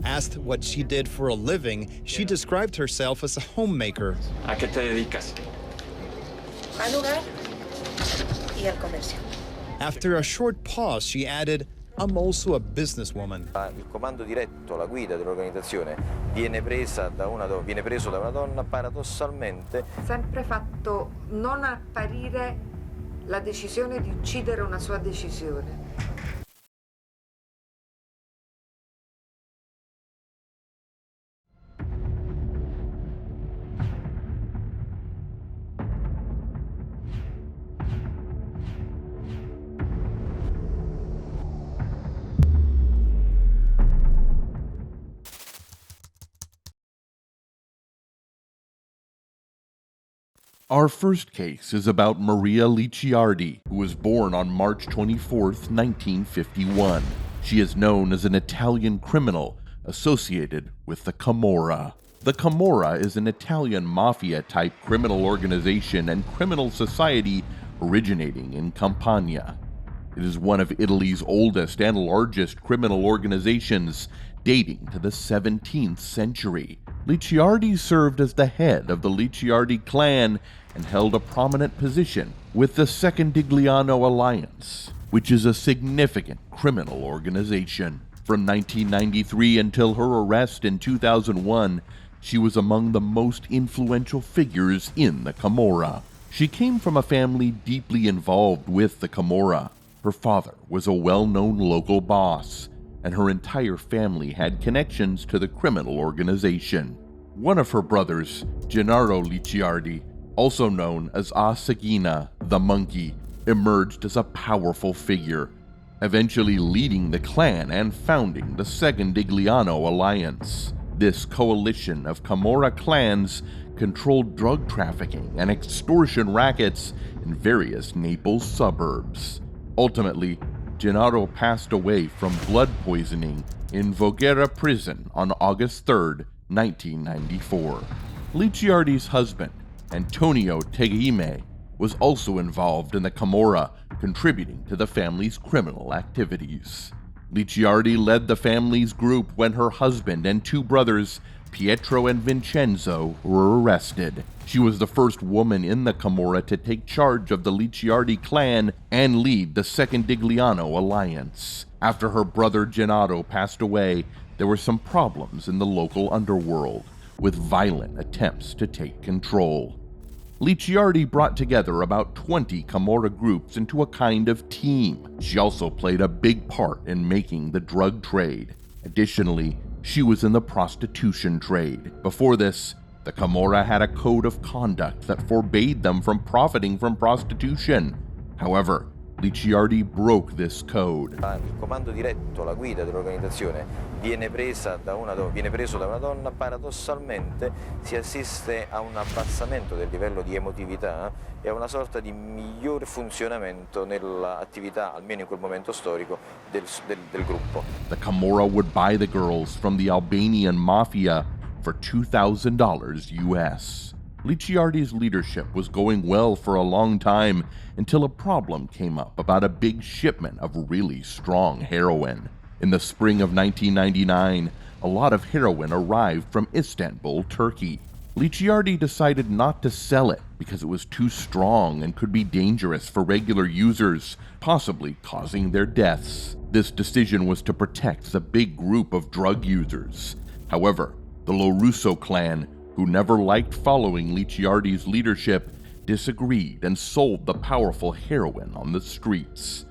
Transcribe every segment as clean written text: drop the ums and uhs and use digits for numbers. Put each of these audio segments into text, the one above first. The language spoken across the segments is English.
Asked what she did for a living, she described herself as a homemaker. ¿A qué te dedicas? Al hogar y al comercio. After a short pause, she added, I'm also a businesswoman. Il comando diretto, la guida dell'organizzazione viene preso da una donna paradossalmente. Sempre fatto non apparire la decisione di uccidere una sua decisione. Our first case is about Maria Licciardi, who was born on March 24, 1951. She is known as an Italian criminal associated with the Camorra. The Camorra is an Italian mafia-type criminal organization and criminal society originating in Campania. It is one of Italy's oldest and largest criminal organizations, dating to the 17th century. Licciardi served as the head of the Licciardi clan and held a prominent position with the Secondigliano Alliance, which is a significant criminal organization. From 1993 until her arrest in 2001, she was among the most influential figures in the Camorra. She came from a family deeply involved with the Camorra. Her father was a well-known local boss, and her entire family had connections to the criminal organization. One of her brothers, Gennaro Licciardi, also known as Asagina, the monkey, emerged as a powerful figure, eventually leading the clan and founding the Secondigliano Alliance. This coalition of Camorra clans controlled drug trafficking and extortion rackets in various Naples suburbs. Ultimately, Gennaro passed away from blood poisoning in Voghera prison on August 3, 1994. Licciardi's husband, Antonio Tegime, was also involved in the Camorra, contributing to the family's criminal activities. Licciardi led the family's group when her husband and two brothers, Pietro and Vincenzo, were arrested. She was the first woman in the Camorra to take charge of the Licciardi clan and lead the Secondigliano Alliance. After her brother Gennaro passed away, there were some problems in the local underworld, with violent attempts to take control. Licciardi brought together about 20 Camorra groups into a kind of team. She also played a big part in making the drug trade. Additionally, she was in the prostitution trade. Before this, the Camorra had a code of conduct that forbade them from profiting from prostitution. However, Licciardi broke this code. Il comando diretto, la guida dell'organizzazione viene preso da una donna, paradossalmente si assiste a un abbassamento del livello di emotività e a una sorta di miglior funzionamento nell'attività, almeno in quel momento storico, del gruppo. The Camorra would buy the girls from the Albanian mafia for $2,000 US. Licciardi's leadership was going well for a long time until a problem came up about a big shipment of really strong heroin. In the spring of 1999, a lot of heroin arrived from Istanbul, Turkey. Licciardi decided not to sell it because it was too strong and could be dangerous for regular users, possibly causing their deaths. This decision was to protect the big group of drug users. However, the Lorusso clan, who never liked following Licciardi's leadership, disagreed and sold the powerful heroin on the streets.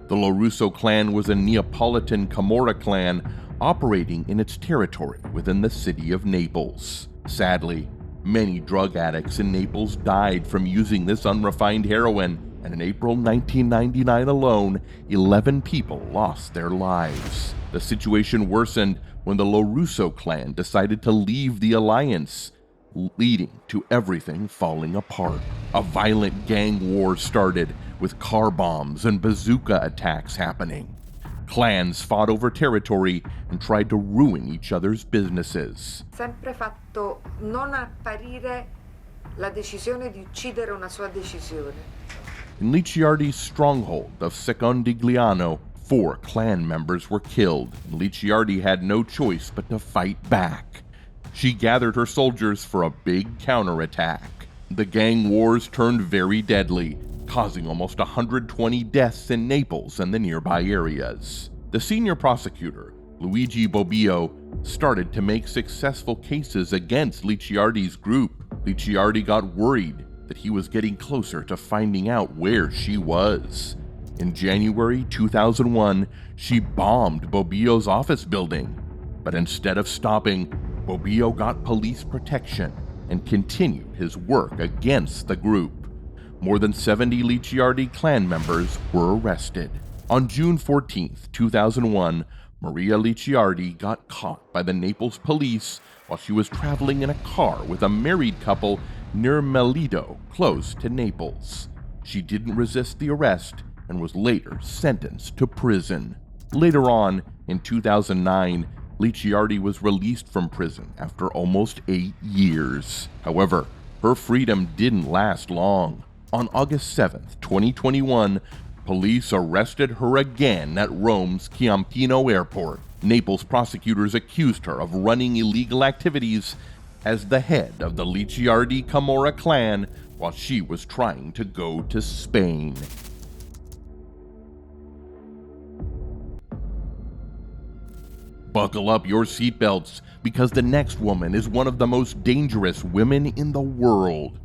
The Lorusso clan was a Neapolitan Camorra clan operating in its territory within the city of Naples. Sadly, many drug addicts in Naples died from using this unrefined heroin, and in April 1999 alone, 11 people lost their lives. The situation worsened when the Lorusso clan decided to leave the alliance, leading to everything falling apart. A violent gang war started, with car bombs and bazooka attacks happening. Clans fought over territory and tried to ruin each other's businesses. Sempre fatto non apparire la decisione di uccidere una sua decisione. In Licciardi's stronghold of Secondigliano, 4 clan members were killed, and Licciardi had no choice but to fight back. She gathered her soldiers for a big counterattack. The gang wars turned very deadly, causing almost 120 deaths in Naples and the nearby areas. The senior prosecutor, Luigi Bobbio, started to make successful cases against Licciardi's group. Licciardi got worried that he was getting closer to finding out where she was. In January 2001, she bombed Bobbio's office building. But instead of stopping, Bobbio got police protection and continued his work against the group. More than 70 Licciardi clan members were arrested. On June 14, 2001, Maria Licciardi got caught by the Naples police while she was traveling in a car with a married couple near Melito, close to Naples. She didn't resist the arrest and was later sentenced to prison. Later on, in 2009, Licciardi was released from prison after almost 8 years. However, her freedom didn't last long. On August 7, 2021, police arrested her again at Rome's Ciampino airport. Naples prosecutors accused her of running illegal activities as the head of the Licciardi Camorra clan while she was trying to go to Spain. Buckle up your seatbelts, because the next woman is one of the most dangerous women in the world.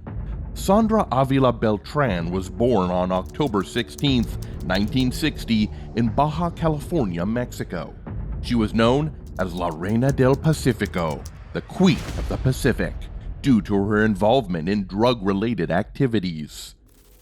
Sandra Avila Beltran was born on October 16, 1960, in Baja California, Mexico. She was known as La Reina del Pacifico, the Queen of the Pacific, due to her involvement in drug-related activities.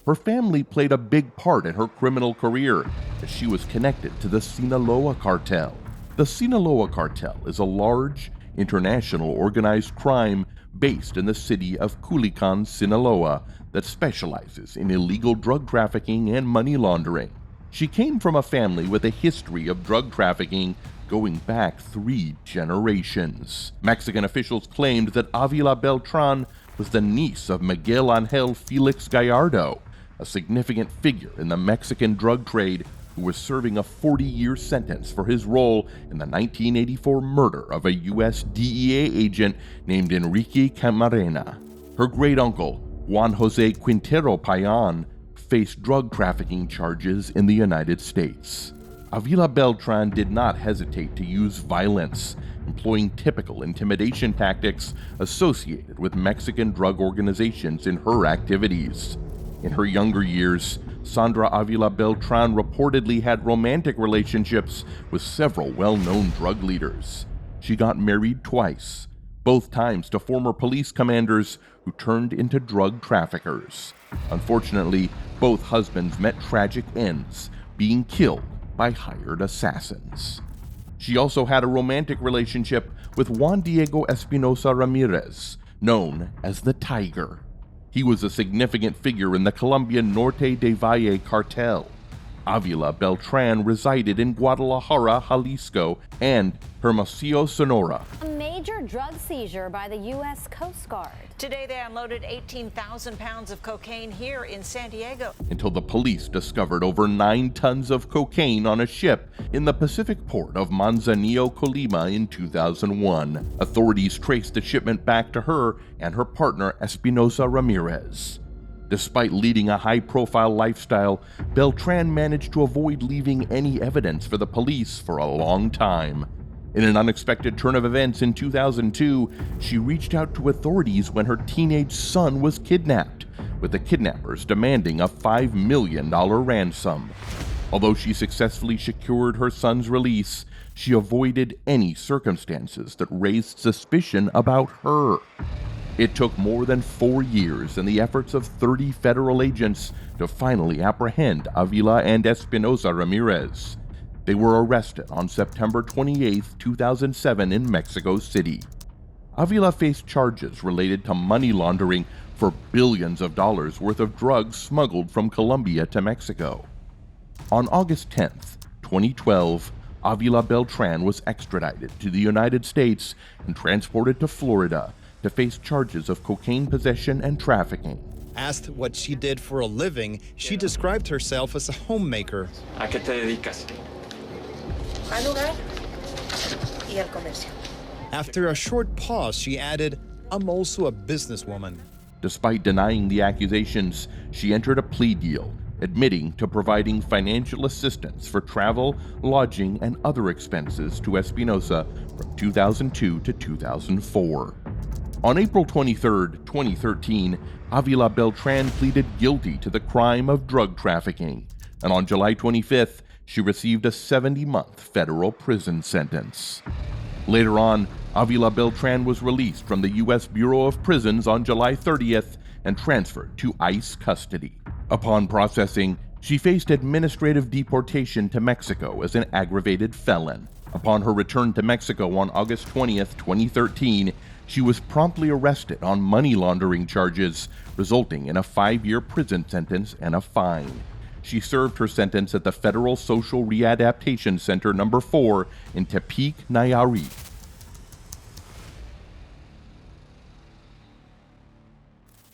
Her family played a big part in her criminal career, as she was connected to the Sinaloa cartel. The Sinaloa cartel is a large, international organized crime based in the city of Culiacan, Sinaloa, that specializes in illegal drug trafficking and money laundering. She came from a family with a history of drug trafficking going back 3 generations. Mexican officials claimed that Avila Beltran was the niece of Miguel Angel Felix Gallardo, a significant figure in the Mexican drug trade who was serving a 40-year sentence for his role in the 1984 murder of a U.S. DEA agent named Enrique Camarena. Her great-uncle, Juan Jose Quintero Payan, faced drug trafficking charges in the United States. Avila Beltran did not hesitate to use violence, employing typical intimidation tactics associated with Mexican drug organizations in her activities. In her younger years, Sandra Avila Beltran reportedly had romantic relationships with several well-known drug leaders. She got married twice, both times to former police commanders who turned into drug traffickers. Unfortunately, both husbands met tragic ends, being killed by hired assassins. She also had a romantic relationship with Juan Diego Espinosa Ramirez, known as the Tiger. He was a significant figure in the Colombian Norte de Valle cartel. Avila Beltran resided in Guadalajara, Jalisco, and Hermosillo, Sonora. A major drug seizure by the U.S. Coast Guard. Today they unloaded 18,000 pounds of cocaine here in San Diego. Until the police discovered over 9 tons of cocaine on a ship in the Pacific port of Manzanillo, Colima in 2001. Authorities traced the shipment back to her and her partner Espinosa Ramirez. Despite leading a high-profile lifestyle, Beltran managed to avoid leaving any evidence for the police for a long time. In an unexpected turn of events in 2002, she reached out to authorities when her teenage son was kidnapped, with the kidnappers demanding a $5 million ransom. Although she successfully secured her son's release, she avoided any circumstances that raised suspicion about her. It took more than 4 years and the efforts of 30 federal agents to finally apprehend Avila and Espinosa Ramirez. They were arrested on September 28, 2007 in Mexico City. Avila faced charges related to money laundering for billions of dollars worth of drugs smuggled from Colombia to Mexico. On August 10, 2012, Avila Beltran was extradited to the United States and transported to Florida to face charges of cocaine possession and trafficking. Asked what she did for a living, she described herself as a homemaker. ¿A qué te dedicas? al hogar y al comercio. After a short pause, she added, I'm also a businesswoman. Despite denying the accusations, she entered a plea deal, admitting to providing financial assistance for travel, lodging, and other expenses to Espinosa from 2002 to 2004. On April 23, 2013, Avila Beltran pleaded guilty to the crime of drug trafficking, and on July 25th, she received a 70-month federal prison sentence. Later on, Avila Beltran was released from the U.S. Bureau of Prisons on July 30th and transferred to ICE custody. Upon processing, she faced administrative deportation to Mexico as an aggravated felon. Upon her return to Mexico on August 20th, 2013, she was promptly arrested on money laundering charges, resulting in a 5-year prison sentence and a fine. She served her sentence at the Federal Social Readaptation Center No. 4 in Tepic, Nayarit.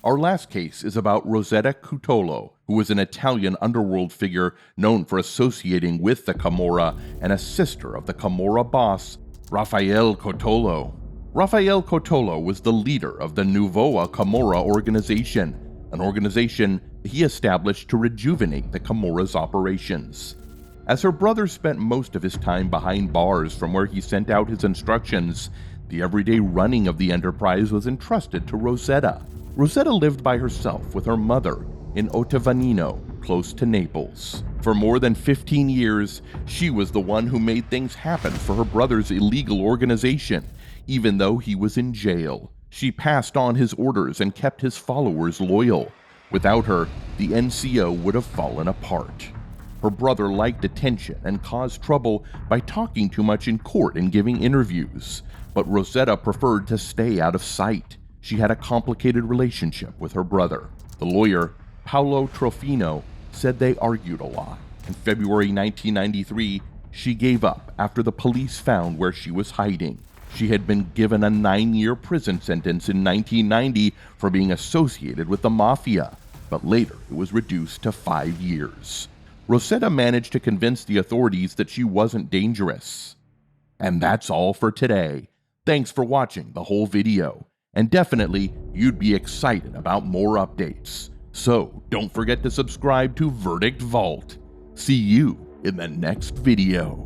Our last case is about Rosetta Cutolo, who was an Italian underworld figure known for associating with the Camorra and a sister of the Camorra boss, Raffaele Cutolo. Raffaele Cutolo was the leader of the Nuova Camorra organization, an organization he established to rejuvenate the Camorra's operations. As her brother spent most of his time behind bars from where he sent out his instructions, the everyday running of the enterprise was entrusted to Rosetta. Rosetta lived by herself with her mother in Ottavanino, close to Naples. For more than 15 years, she was the one who made things happen for her brother's illegal organization, even though he was in jail. She passed on his orders and kept his followers loyal. Without her, the NCO would have fallen apart. Her brother liked attention and caused trouble by talking too much in court and giving interviews, but Rosetta preferred to stay out of sight. She had a complicated relationship with her brother. The lawyer, Paolo Trofino, said they argued a lot. In February 1993, she gave up after the police found where she was hiding. She had been given a 9-year prison sentence in 1990 for being associated with the mafia, but later it was reduced to 5 years. Rosetta managed to convince the authorities that she wasn't dangerous. And that's all for today. Thanks for watching the whole video. And definitely, you'd be excited about more updates. So don't forget to subscribe to Verdict Vault. See you in the next video.